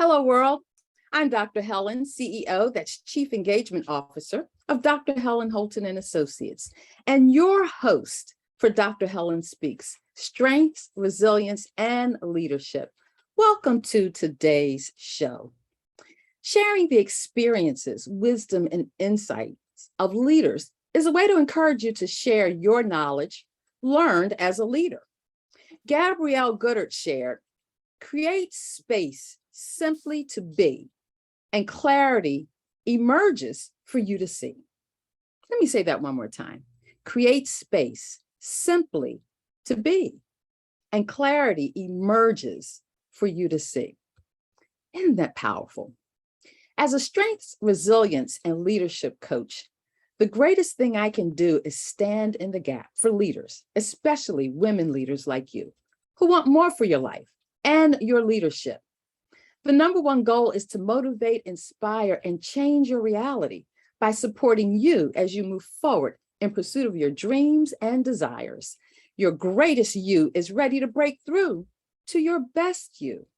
Hello, world. I'm Dr. Helen, CEO, that's Chief Engagement Officer of Dr. Helen Holton and Associates, and your host for Dr. Helen Speaks, Strengths, Resilience, and Leadership. Welcome to today's show. Sharing the experiences, wisdom, and insights of leaders is a way to encourage you to share your knowledge learned as a leader. Gabrielle Goodert shared, create space simply to be, and clarity emerges for you to see. Let me say that one more time. Create space simply to be, and clarity emerges for you to see. Isn't that powerful? As a strengths, resilience, and leadership coach, the greatest thing I can do is stand in the gap for leaders, especially women leaders like you, who want more for your life and your leadership. The number one goal is to motivate, inspire, and change your reality by supporting you as you move forward in pursuit of your dreams and desires. Your greatest you is ready to break through to your best you.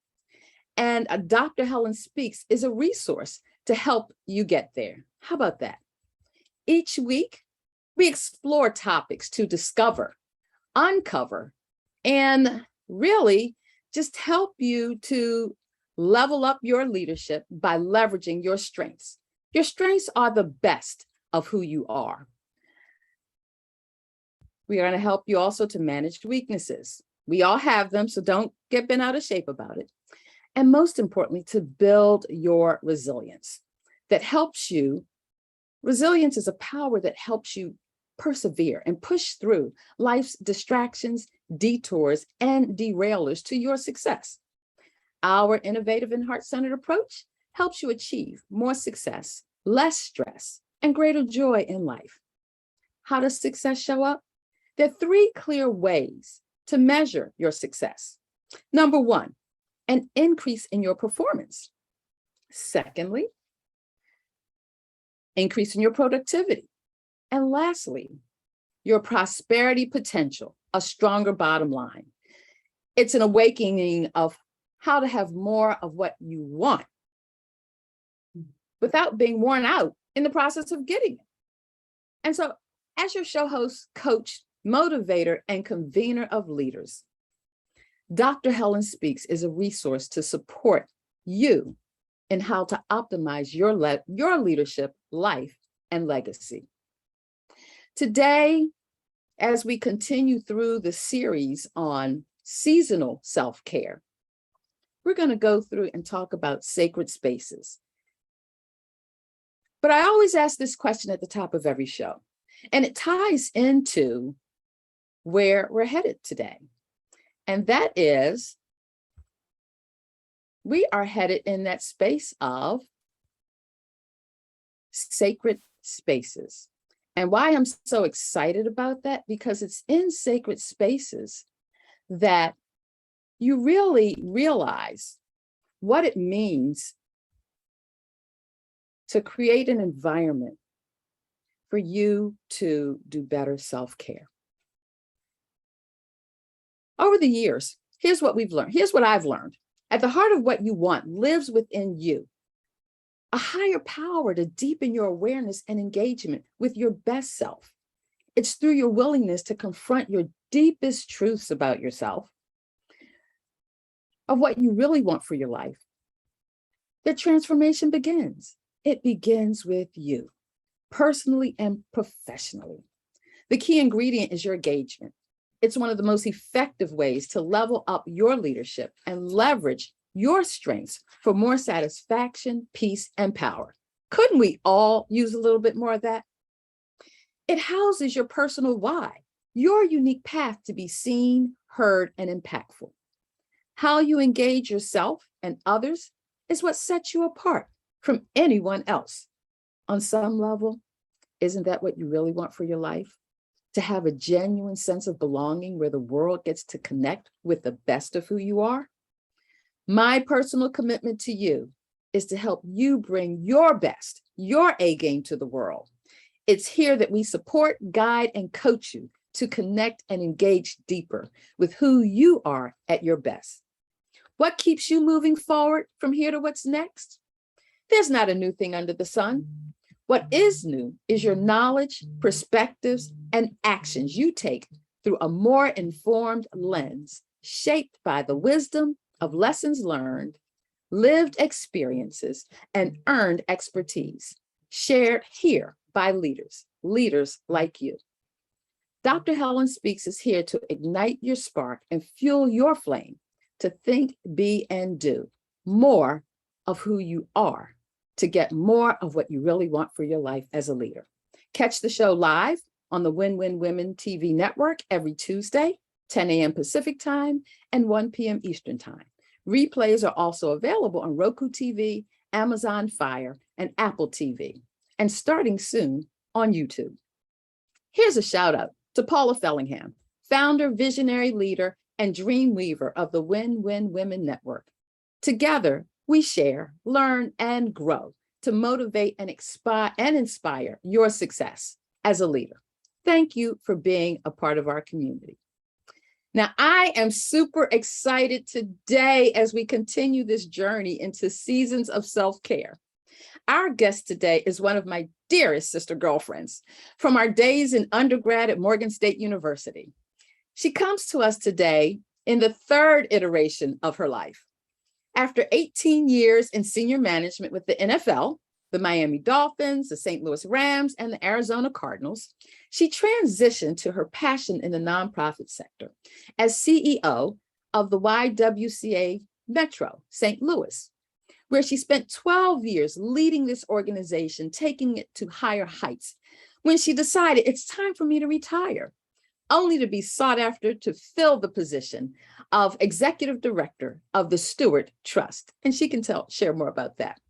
And Dr. Helen Speaks is a resource to help you get there. How about that? Each week, we explore topics to discover, uncover, and really just help you to level up your leadership by leveraging your strengths. Your strengths are the best of who you are. We are going to help you also to manage weaknesses. We all have them, so don't get bent out of shape about it. And most importantly, to build your resilience that helps you. Resilience is a power that helps you persevere and push through life's distractions, detours, and derailers to your success. Our innovative and heart-centered approach helps you achieve more success, less stress, and greater joy in life. How does success show up? There are three clear ways to measure your success. Number one, an increase in your performance. Secondly, increase in your productivity. And lastly, your prosperity potential, a stronger bottom line. It's an awakening of how to have more of what you want without being worn out in the process of getting it. And so, as your show host, coach, motivator, and convener of leaders, Dr. Helen Speaks is a resource to support you in how to optimize your leadership, life, and legacy. Today, as we continue through the series on seasonal self-care, we're going to go through and talk about sacred spaces. But I always ask this question at the top of every show, and it ties into where we're headed today. And that is, we are headed in that space of sacred spaces. And why I'm so excited about that, because it's in sacred spaces that you really realize what it means to create an environment for you to do better self-care. Over the years, here's what we've learned. Here's what I've learned. At the heart of what you want lives within you, a higher power to deepen your awareness and engagement with your best self. It's through your willingness to confront your deepest truths about yourself, of what you really want for your life, that transformation begins. It begins with you, personally and professionally. The key ingredient is your engagement. It's one of the most effective ways to level up your leadership and leverage your strengths for more satisfaction, peace, and power. Couldn't we all use a little bit more of that? It houses your personal why, your unique path to be seen, heard, and impactful. How you engage yourself and others is what sets you apart from anyone else. On some level, isn't that what you really want for your life? To have a genuine sense of belonging where the world gets to connect with the best of who you are? My personal commitment to you is to help you bring your best, your A game to the world. It's here that we support, guide, and coach you to connect and engage deeper with who you are at your best. What keeps you moving forward from here to what's next? There's not a new thing under the sun. What is new is your knowledge, perspectives, and actions you take through a more informed lens, shaped by the wisdom of lessons learned, lived experiences, and earned expertise, shared here by leaders like you. Dr. Helen Speaks is here to ignite your spark and fuel your flame to think, be, and do more of who you are, to get more of what you really want for your life as a leader. Catch the show live on the Win-Win Women TV network every Tuesday, 10 a.m. Pacific time and 1 p.m. Eastern time. Replays are also available on Roku TV, Amazon Fire, and Apple TV, and starting soon on YouTube. Here's a shout out to Paula Fellingham, founder, visionary leader, and dream weaver of the Win-Win Women Network. Together, we share, learn, and grow to motivate and inspire your success as a leader. Thank you for being a part of our community. Now, I am super excited today as we continue this journey into seasons of self-care. Our guest today is one of my dearest sister girlfriends from our days in undergrad at Morgan State University. She comes to us today in the third iteration of her life. After 18 years in senior management with the NFL, the Miami Dolphins, the St. Louis Rams, and the Arizona Cardinals, she transitioned to her passion in the nonprofit sector as CEO of the YWCA Metro St. Louis, where she spent 12 years leading this organization, taking it to higher heights, when she decided it's time for me to retire, only to be sought after to fill the position of executive director of the Stewart Trust. And she can share more about that.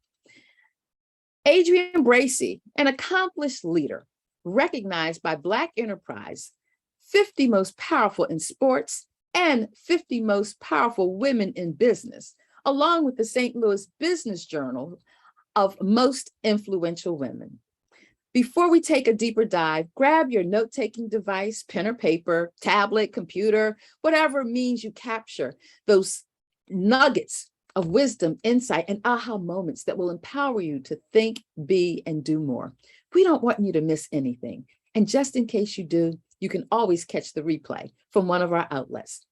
Adrienne Bracey, an accomplished leader, recognized by Black Enterprise 50 most powerful in sports and 50 most powerful women in business, along with the St. Louis Business Journal of most influential women. Before we take a deeper dive, grab your note-taking device, pen or paper, tablet, computer, whatever means you capture those nuggets of wisdom, insight, and aha moments that will empower you to think, be, and do more. We don't want you to miss anything. And just in case you do, you can always catch the replay from one of our outlets.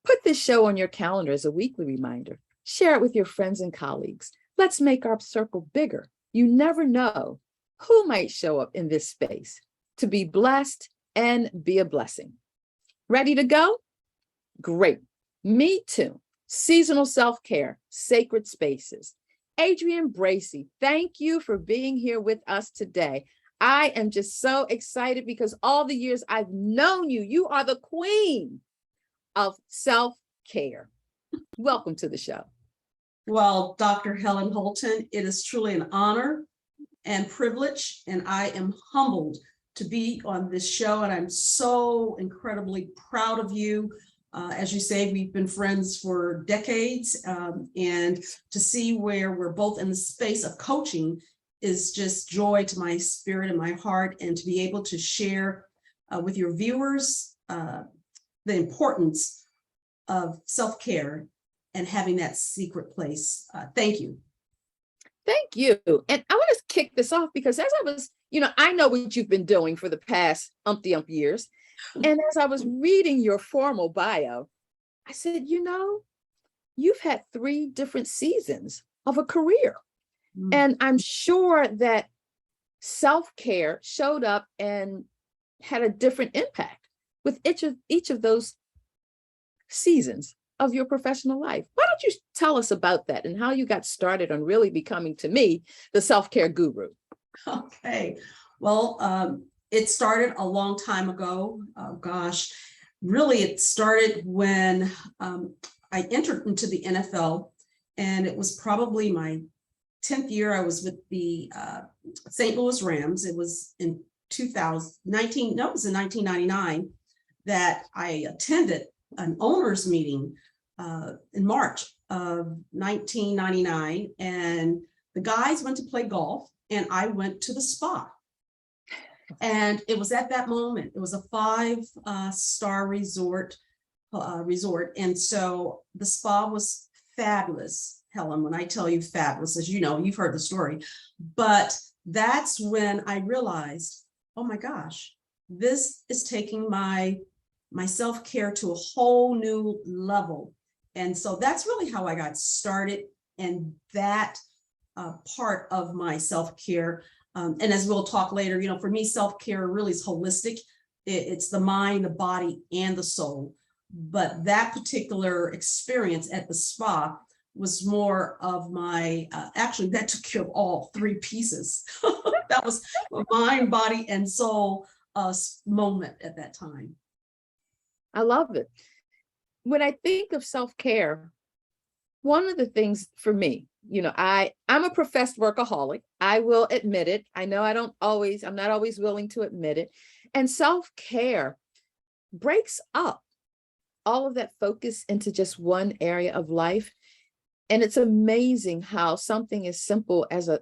Put this show on your calendar as a weekly reminder. Share it with your friends and colleagues. Let's make our circle bigger. You never know who might show up in this space to be blessed and be a blessing. Ready to go? Great. Me too. Seasonal self-care, sacred spaces. Adrienne Bracey, thank you for being here with us today. I am just so excited because all the years I've known you, you are the queen of self-care. Welcome to the show. Well, Dr. Helen Holton, it is truly an honor and privilege, and I am humbled to be on this show, and I'm so incredibly proud of you. As you say, we've been friends for decades, and to see where we're both in the space of coaching is just joy to my spirit and my heart, and to be able to share with your viewers the importance of self-care and having that secret place. Thank you. Thank you. And I want to kick this off because as I was, I know what you've been doing for the past umpty years. And as I was reading your formal bio, I said, you've had 3 different seasons of a career. Mm. And I'm sure that self-care showed up and had a different impact with each of those seasons of your professional life. Why don't you tell us about that and how you got started on really becoming, to me, the self-care guru? Okay. Well, it started a long time ago. Really, it started when I entered into the NFL, and it was probably my 10th year. I was with the St. Louis Rams. It was in 1999 that I attended an owners meeting in March of 1999, and the guys went to play golf, and I went to the spa. And it was at that moment, it was a 5-star resort. And so the spa was fabulous, Helen, when I tell you fabulous, as you know, you've heard the story, but that's when I realized, oh my gosh, this is taking my self-care to a whole new level. And so that's really how I got started, and that part of my self-care. And as we'll talk later, for me, self-care really is holistic. It's the mind, the body, and the soul. But that particular experience at the spa was more of my, actually, that took care of all three pieces. That was a mind, body, and soul moment at that time. I love it. When I think of self-care, one of the things for me, I'm a professed workaholic. I will admit it. I know I'm not always willing to admit it. And self-care breaks up all of that focus into just one area of life. And it's amazing how something as simple as a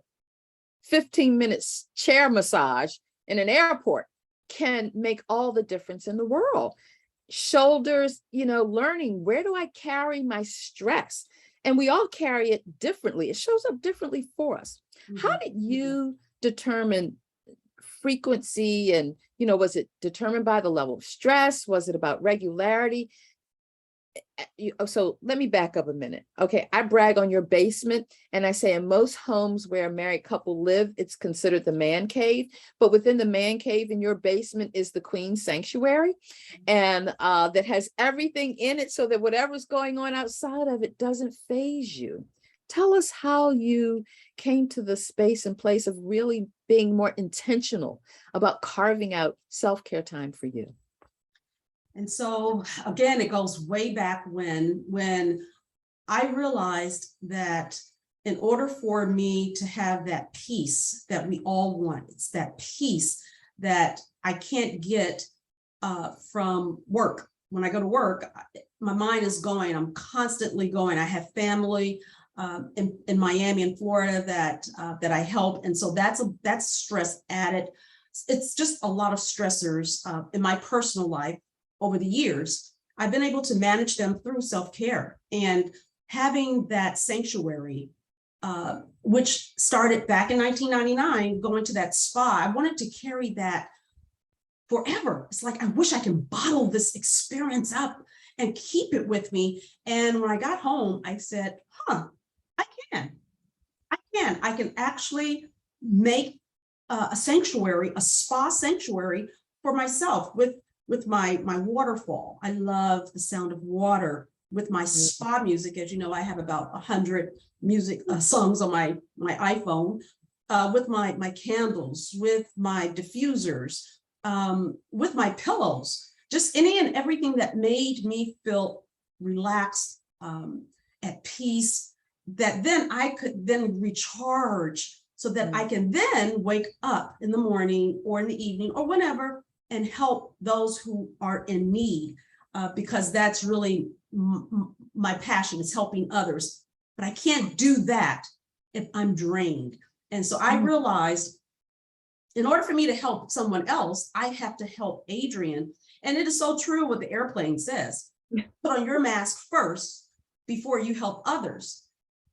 15 minutes chair massage in an airport can make all the difference in the world. Shoulders, learning, where do I carry my stress? And we all carry it differently. It shows up differently for us. How did you determine frequency? And, was it determined by the level of stress? Was it about regularity? So let me back up a minute. Okay, I brag on your basement, and I say in most homes where a married couple live, it's considered the man cave. But within the man cave in your basement is the queen's sanctuary, and that has everything in it so that whatever's going on outside of it doesn't faze you. Tell us how you came to the space and place of really being more intentional about carving out self-care time for you. And so again, it goes way back when I realized that in order for me to have that peace that we all want, it's that peace that I can't get from work. When I go to work, my mind is going, I'm constantly going. I have family in Miami and Florida that I help. And so that's stress added. It's just a lot of stressors in my personal life. Over the years, I've been able to manage them through self-care, and having that sanctuary, which started back in 1999, going to that spa. I wanted to carry that forever. It's like, I wish I can bottle this experience up and keep it with me. And when I got home, I said, I can actually make a sanctuary, a spa sanctuary for myself with my waterfall. I love the sound of water. With my spa music, as you know, I have about 100 music songs on my iPhone, with my candles, with my diffusers, with my pillows, just any and everything that made me feel relaxed, at peace, that then I could then recharge so that I can then wake up in the morning or in the evening or whenever and help those who are in need, because that's really my passion, is helping others. But I can't do that if I'm drained. And so I realized, in order for me to help someone else, I have to help Adrienne. And it is so true what the airplane says. Put on your mask first before you help others.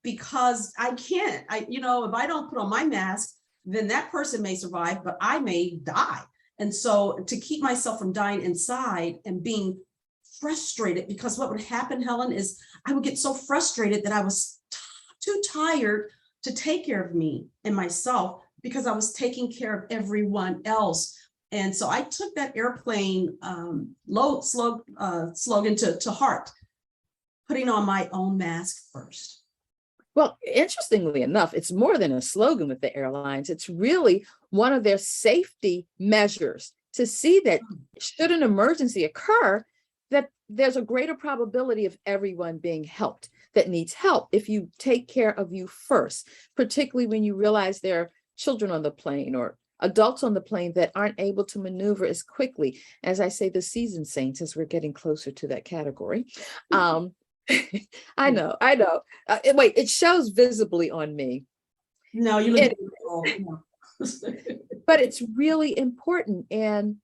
Because I can't, if I don't put on my mask, then that person may survive, but I may die. And so to keep myself from dying inside and being frustrated, because what would happen, Helen, is I would get so frustrated that I was too tired to take care of me and myself, because I was taking care of everyone else. And so I took that airplane slogan to heart, putting on my own mask first. Well, interestingly enough, it's more than a slogan with the airlines. It's really one of their safety measures to see that should an emergency occur, that there's a greater probability of everyone being helped that needs help if you take care of you first, particularly when you realize there are children on the plane or adults on the plane that aren't able to maneuver as quickly. As I say, the seasoned saints, as we're getting closer to that category. I know. Wait, it shows visibly on me. No, you look beautiful. But it's really important. And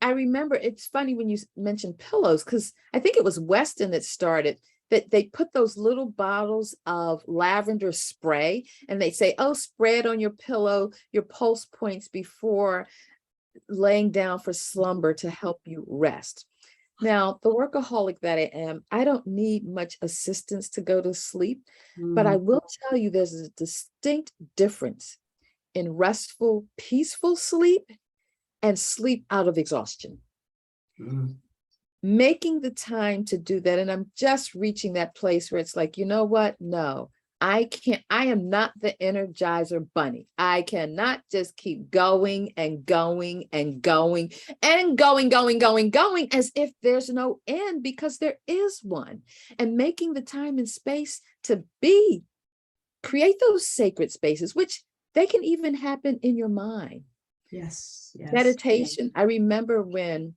I remember, it's funny when you mentioned pillows, because I think it was Weston that started that they put those little bottles of lavender spray and they say, oh, spray it on your pillow, your pulse points before laying down for slumber to help you rest. Now, the workaholic that I am, I don't need much assistance to go to sleep, but I will tell you there's a distinct difference in restful, peaceful sleep and sleep out of exhaustion. Making the time to do that. And I'm just reaching that place where it's like, you know what? No, I can't. I am not the Energizer Bunny. I cannot just keep going and going and going and going as if there's no end, because there is one. And making the time and space to create those sacred spaces, which they can even happen in your mind. Yes. Meditation. I remember when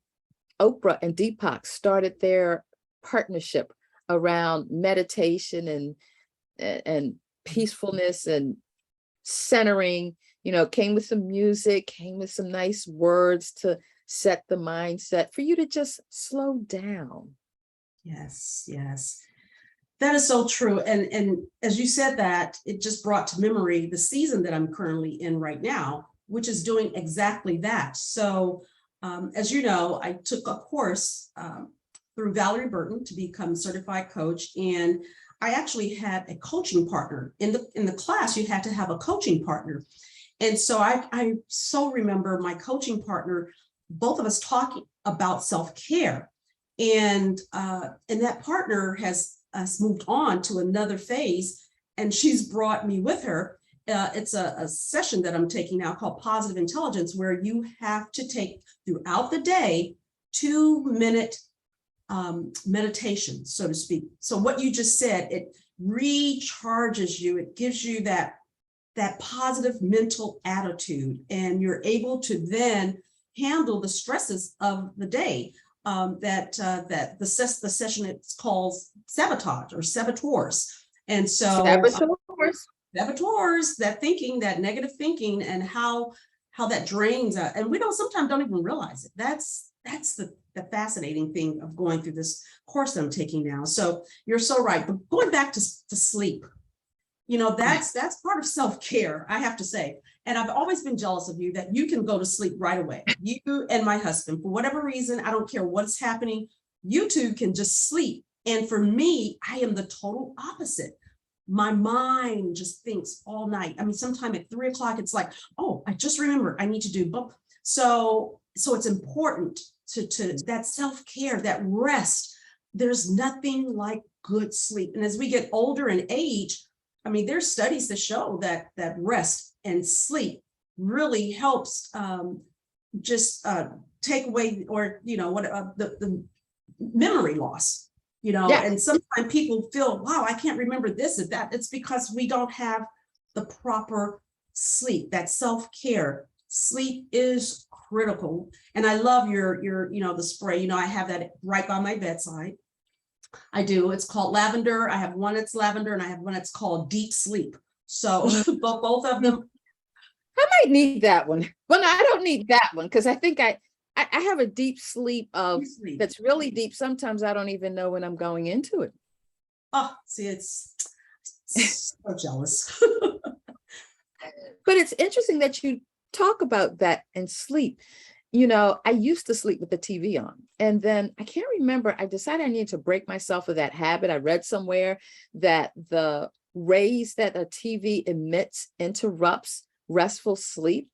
Oprah and Deepak started their partnership around meditation and peacefulness and centering, came with some music, came with some nice words to set the mindset for you to just slow down. Yes. That is so true. And as you said that, it just brought to memory the season that I'm currently in right now, which is doing exactly that. So as you know, I took a course through Valerie Burton to become a certified coach. And I actually had a coaching partner. In the class, you had to have a coaching partner. And so I so remember my coaching partner, both of us talking about self-care. And that partner has moved on to another phase, and she's brought me with her. It's a session that I'm taking now called Positive Intelligence, where you have to take throughout the day 2-minute meditation, so to speak. So what you just said, it recharges you. It gives you that positive mental attitude, and you're able to then handle the stresses of the day. That the session, it's called sabotage or saboteurs. And so saboteurs, that thinking, that negative thinking, and how that drains us. And we sometimes don't even realize it. That's the fascinating thing of going through this course that I'm taking now. So you're so right. But going back to sleep, that's part of self-care, I have to say. And I've always been jealous of you that you can go to sleep right away. You and my husband, for whatever reason, I don't care what's happening, you two can just sleep. And for me, I am the total opposite. My mind just thinks all night. I mean, sometime at 3 o'clock, it's like, oh, I just remembered I need to do both. So it's important to that self-care, that rest. There's nothing like good sleep. And as we get older and age, I mean, there's studies that show that rest and sleep really helps take away the memory loss. Yeah. And sometimes people feel, wow, I can't remember this or that. It's because we don't have the proper sleep, that self-care. Sleep is critical. And I love your the spray. I have that right by my bedside. I do. It's called lavender. I have one that's lavender, and I have one that's called deep sleep. So both of them. I might need that one. Well, no, I don't need that one, because I think I have a deep sleep that's really deep. Sometimes I don't even know when I'm going into it. Oh, see, it's so jealous. But it's interesting that you talk about that and sleep. I used to sleep with the TV on, and then I can't remember. I decided I needed to break myself of that habit. I read somewhere that the rays that a TV emits interrupts restful sleep.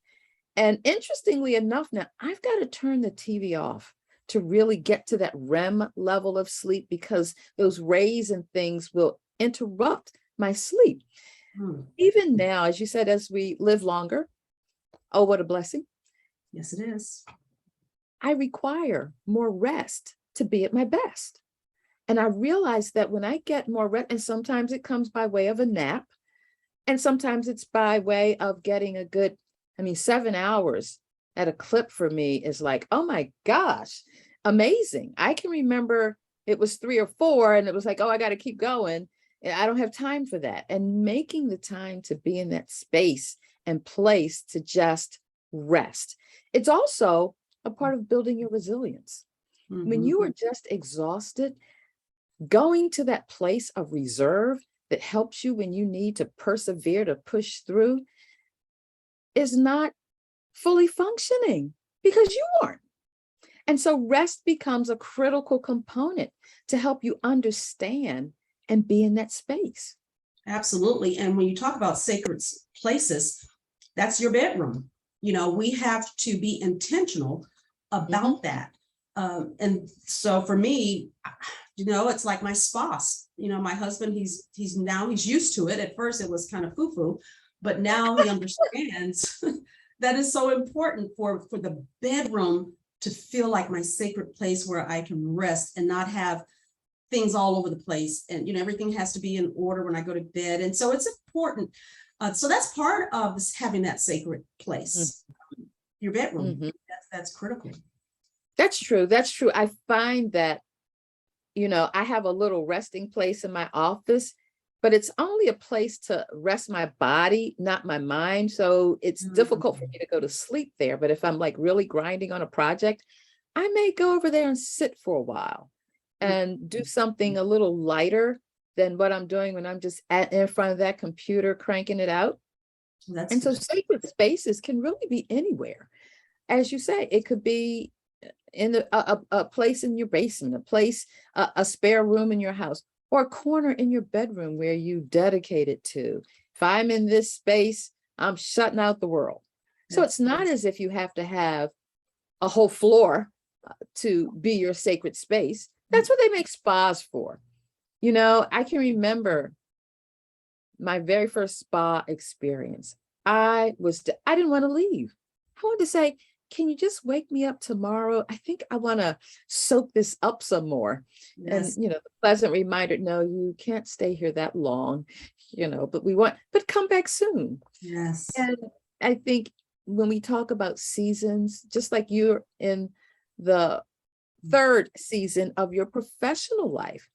And interestingly enough, now I've got to turn the TV off to really get to that REM level of sleep, because those rays and things will interrupt my sleep. Even now, as you said, as we live longer, oh, what a blessing. Yes, it is. I require more rest to be at my best. And I realize that when I get more rest, and sometimes it comes by way of a nap, and sometimes it's by way of getting a good, 7 hours at a clip for me is like, oh my gosh, amazing. I can remember it was 3 or 4 and it was like, oh, I got to keep going. And I don't have time for that. And making the time to be in that space and place to just rest. It's also a part of building your resilience. When you are just exhausted, going to that place of reserve that helps you when you need to persevere, to push through, is not fully functioning because you aren't. And so rest becomes a critical component to help you understand and be in that space. Absolutely. And when you talk about sacred places, that's your bedroom. You know, we have to be intentional about that. And so for me, you know, it's like my spa. You know, my husband, he's used to it. At first it was kind of foo-foo, but now he understands that is so important for the bedroom to feel like my sacred place where I can rest and not have things all over the place. And, you know, everything has to be in order when I go to bed. And so it's important. So that's part of this, having that sacred place, your bedroom. That's critical. That's true. That's true. I find that, you know, I have a little resting place in my office, but it's only a place to rest my body, not my mind. So it's difficult for me to go to sleep there. But if I'm like really grinding on a project, I may go over there and sit for a while and do something a little lighter than what I'm doing when I'm just in front of that computer cranking it out. And so sacred spaces can really be anywhere. As you say, it could be in a place in your basement, a place, a spare room in your house, or a corner in your bedroom where you dedicate it to. If I'm in this space, I'm shutting out the world. So it's not as if you have to have a whole floor to be your sacred space. That's what they make spas for. You know, I can remember my very first spa experience. I didn't want to leave. I wanted to say, can you just wake me up tomorrow? I think I want to soak this up some more. And, you know, the pleasant reminder, no, you can't stay here that long, you know, but come back soon. Yes. And I think when we talk about seasons, just like you're in the third season of your professional life,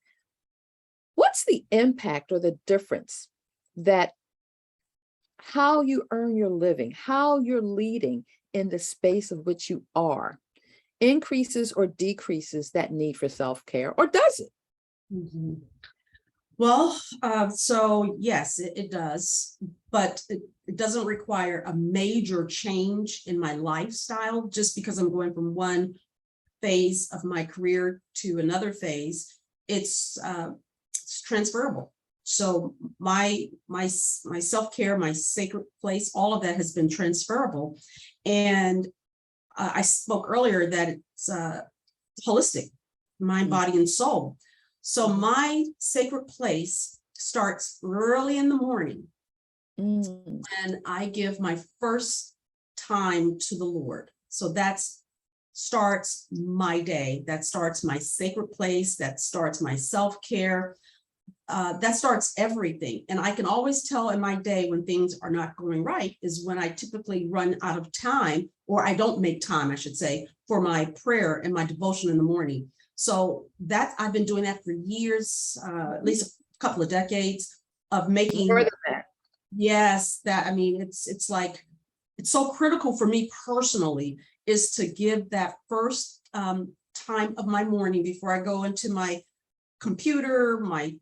what's the impact or the difference that how you earn your living, how you're leading in the space of which you are, increases or decreases that need for self-care, or does it? Well, so yes, it does, but it doesn't require a major change in my lifestyle just because I'm going from one phase of my career to another phase. It's transferable. So my self-care, my sacred place, all of that has been transferable. And I spoke earlier that it's holistic, mind, body, and soul. So my sacred place starts early in the morning. And I give my first time to the Lord. So that starts my day. That starts my sacred place. That starts my self-care. That starts everything. And I can always tell in my day when things are not going right is when I typically run out of time, or I don't make time, I should say, for my prayer and my devotion in the morning. So that I've been doing that for years, at least a couple of decades of making. More than that. Yes, that, I mean, it's like, it's so critical for me personally is to give that first time of my morning before I go into my computer, my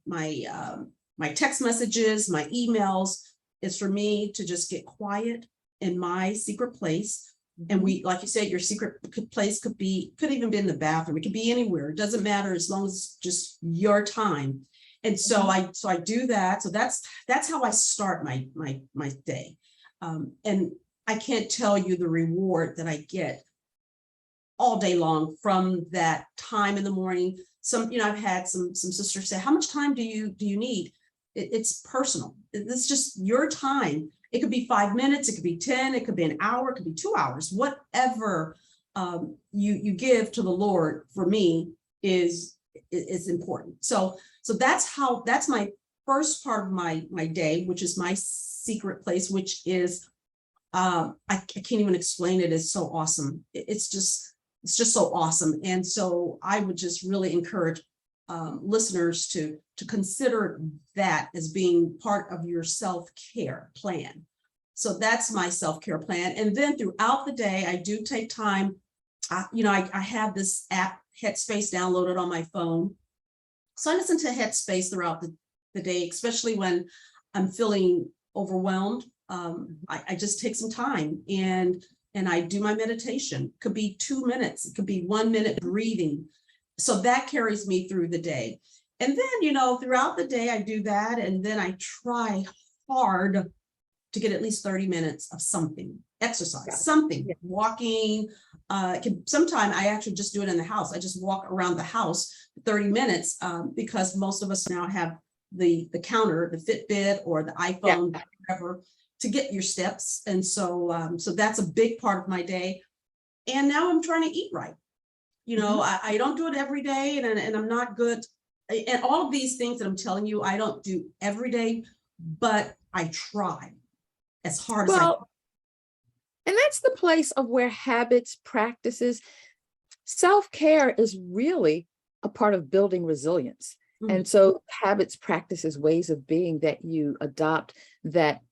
text messages, my emails, is for me to just get quiet in my secret place. And we, like you said, your secret place could even be in the bathroom. It could be anywhere. It doesn't matter as long as it's just your time. And so I do that. So that's how I start my day. And I can't tell you the reward that I get all day long from that time in the morning. Some, you know, I've had some sisters say, how much time do you need? It's personal. It's just your time. It could be 5 minutes, it could be 10, it could be an hour, it could be 2 hours, whatever you give to the Lord for me is important. So that's my first part of my day, which is my secret place, which is I can't even explain it. It's so awesome. It's just so awesome. And so I would just really encourage listeners to consider that as being part of your self-care plan. So that's my self-care plan. And then throughout the day, I do take time. I have this app, Headspace, downloaded on my phone. So I listen to Headspace throughout the day, especially when I'm feeling overwhelmed. I just take some time and I do my meditation. Could be 2 minutes, it could be 1 minute breathing. So that carries me through the day. And then, throughout the day, I do that. And then I try hard to get at least 30 minutes of something, exercise, something, walking. Sometimes I actually just do it in the house. I just walk around the house 30 minutes because most of us now have the counter, the Fitbit or the iPhone, whatever, to get your steps. And so that's a big part of my day. And now I'm trying to eat right. I don't do it every day, and I'm not good. And all of these things that I'm telling you, I don't do every day, but I try as hard as I can. And that's the place of where habits, practices, self-care is really a part of building resilience. And so habits, practices, ways of being that you adopt that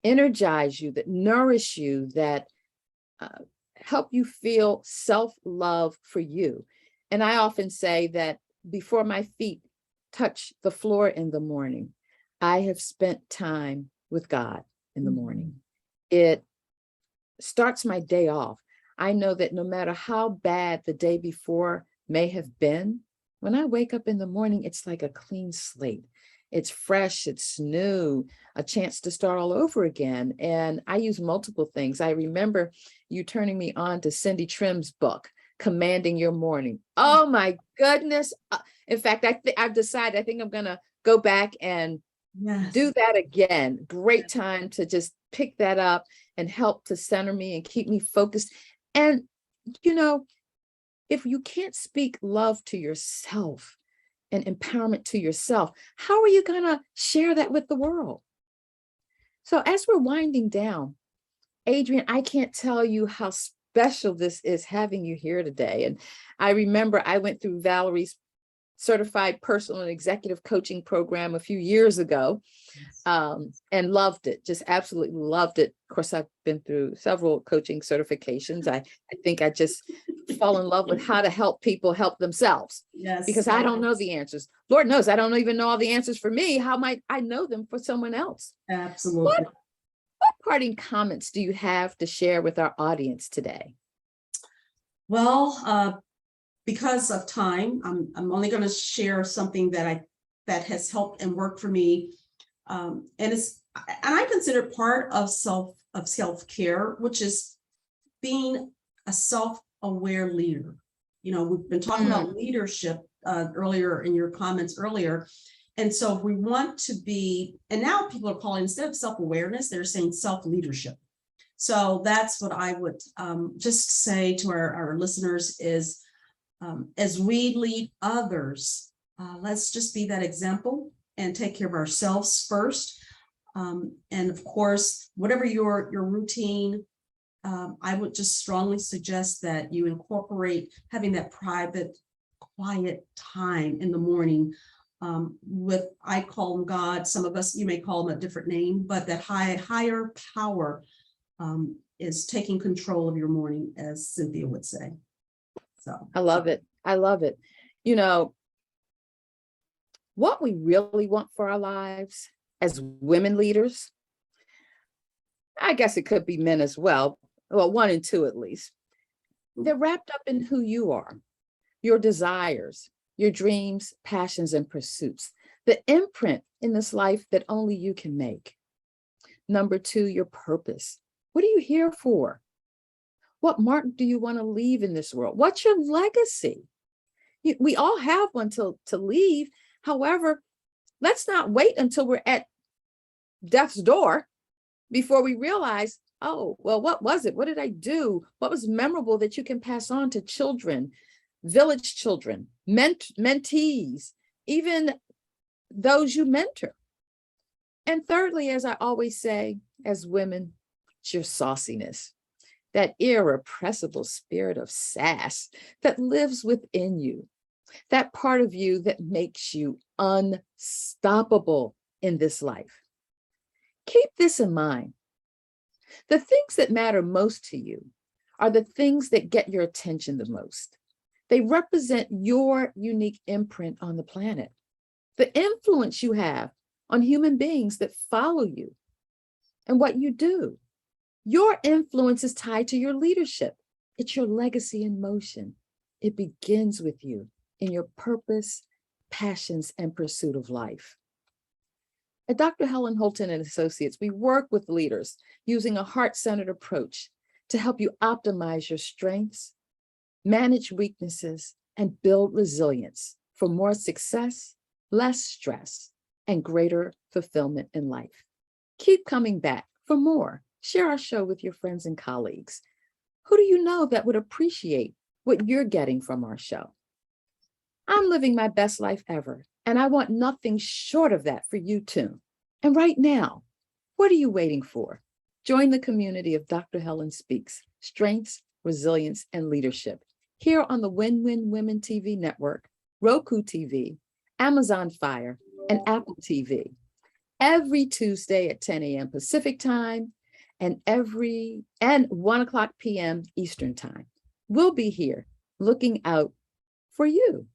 energize you, that nourish you, that help you feel self-love for you. And I often say that before my feet touch the floor in the morning, I have spent time with God in the morning. It starts my day off. I know that no matter how bad the day before may have been, when I wake up in the morning, it's like a clean slate. It's fresh, it's new, a chance to start all over again. And I use multiple things. I remember you turning me on to Cindy Trim's book, Commanding Your Morning. Oh my goodness. In fact, I've decided, I think I'm gonna go back and do that again. Great time to just pick that up and help to center me and keep me focused. And, if you can't speak love to yourself and empowerment to yourself, how are you going to share that with the world? So as we're winding down, Adrienne, I can't tell you how special this is having you here today. And I remember I went through Valerie's certified personal and executive coaching program a few years ago, and loved it, just absolutely loved it. Of course, I've been through several coaching certifications. I think I just fall in love with how to help people help themselves, because I don't know the answers. Lord knows I don't even know all the answers for me. How might I know them for someone else? Absolutely. What parting comments do you have to share with our audience today? Well, because of time, I'm only going to share something that has helped and worked for me, and I consider part of self-care, which is being a self-aware leader. We've been talking about leadership earlier in your comments earlier, and so if we want to be, and now people are calling, instead of self-awareness, they're saying self-leadership. So that's what I would just say to our listeners is, as we lead others, let's just be that example and take care of ourselves first. And of course, whatever your routine, I would just strongly suggest that you incorporate having that private, quiet time in the morning with, I call him God. Some of us, you may call him a different name, but that higher power is taking control of your morning, as Cynthia would say. So I love it. I love it. What we really want for our lives as women leaders, I guess it could be men as well. Well, 1 and 2 at least. They're wrapped up in who you are, your desires, your dreams, passions, and pursuits, the imprint in this life that only you can make. Number 2, your purpose. What are you here for? What mark do you want to leave in this world? What's your legacy? We all have one to leave. However, let's not wait until we're at death's door before we realize, oh, well, what was it? What did I do? What was memorable that you can pass on to children, village children, mentees, even those you mentor? And thirdly, as I always say, as women, it's your sauciness, that irrepressible spirit of sass that lives within you, that part of you that makes you unstoppable in this life. Keep this in mind. The things that matter most to you are the things that get your attention the most. They represent your unique imprint on the planet. the influence you have on human beings that follow you and what you do. Your influence is tied to your leadership. It's your legacy in motion. It begins with you in your purpose, passions, and pursuit of life. At Dr. Helen Holton and Associates, we work with leaders using a heart-centered approach to help you optimize your strengths, manage weaknesses, and build resilience for more success, less stress, and greater fulfillment in life. Keep coming back for more. Share our show with your friends and colleagues. Who do you know that would appreciate what you're getting from our show? I'm living my best life ever, and I want nothing short of that for you too. And right now, what are you waiting for? Join the community of Dr. Helen Speaks, Strengths, Resilience, and Leadership here on the Win-Win Women TV network, Roku TV, Amazon Fire, and Apple TV. Every Tuesday at 10 a.m. Pacific time and 1 o'clock p.m. Eastern time. We'll be here looking out for you.